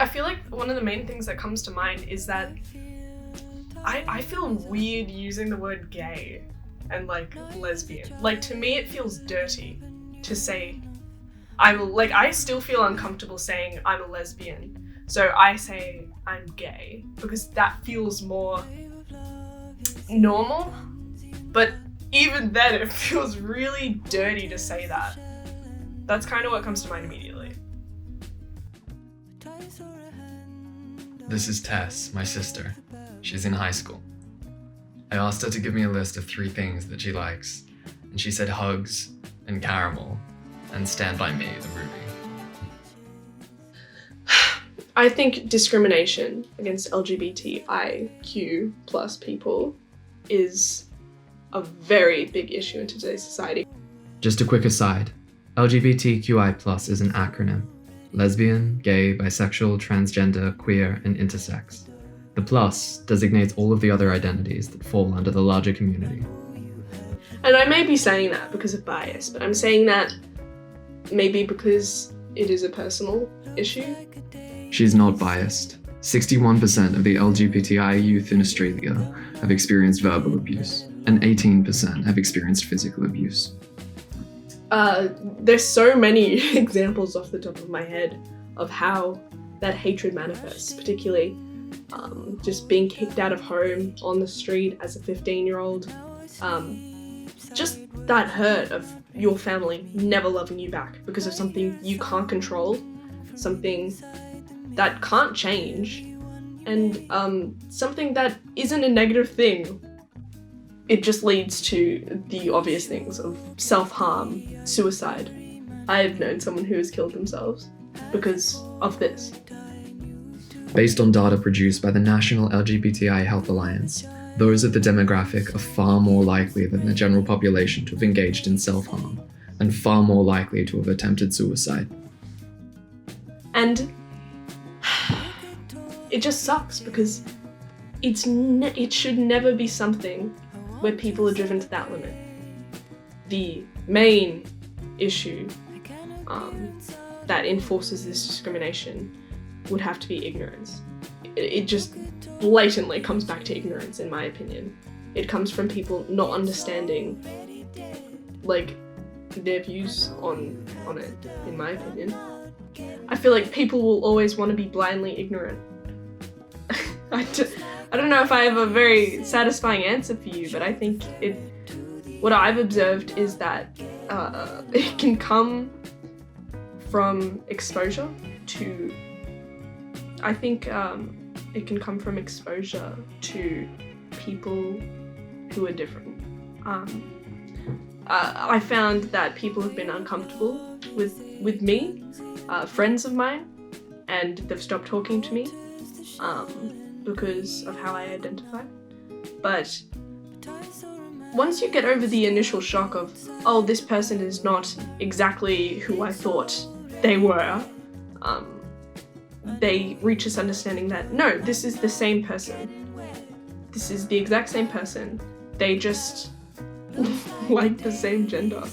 I feel like one of the main things that comes to mind is that I feel weird using the word gay and like lesbian. Like to me it feels dirty to say I still feel uncomfortable saying I'm a lesbian. So I say I'm gay because that feels more normal. But even then it feels really dirty to say that. That's kind of what comes to mind immediately. This is Tess, my sister. She's in high school. I asked her to give me a list of 3 things that she likes, and she said hugs and caramel and Stand By Me, the movie. I think discrimination against LGBTIQ plus people is a very big issue in today's society. Just a quick aside, LGBTQI+ is an acronym. Lesbian, gay, bisexual, transgender, queer, and intersex. The plus designates all of the other identities that fall under the larger community. And I may be saying that because of bias, but I'm saying that maybe because it is a personal issue. She's not biased. 61% of the LGBTI youth in Australia have experienced verbal abuse, and 18% have experienced physical abuse. There's so many examples off the top of my head of how that hatred manifests, particularly just being kicked out of home on the street as a 15-year-old. Just that hurt of your family never loving you back because of something you can't control, something that can't change, and something that isn't a negative thing. It just leads to the obvious things of self-harm, suicide. I've known someone who has killed themselves because of this. Based on data produced by the National LGBTI Health Alliance, those of the demographic are far more likely than the general population to have engaged in self-harm, and far more likely to have attempted suicide. And it just sucks because it should never be something where people are driven to that limit. The main issue that enforces this discrimination would have to be ignorance. It just blatantly comes back to ignorance, in my opinion. It comes from people not understanding, like, their views on it, in my opinion. I feel like people will always want to be blindly ignorant. I don't know if I have a very satisfying answer for you, but I think what I've observed is that it can come from exposure to, I think it can come from exposure to people who are different. I found that people have been uncomfortable with me, friends of mine, and they've stopped talking to me because of how I identify. But once you get over the initial shock of, oh, this person is not exactly who I thought they were, they reach this understanding that, no, this is the same person. This is the exact same person. They just like the same gender.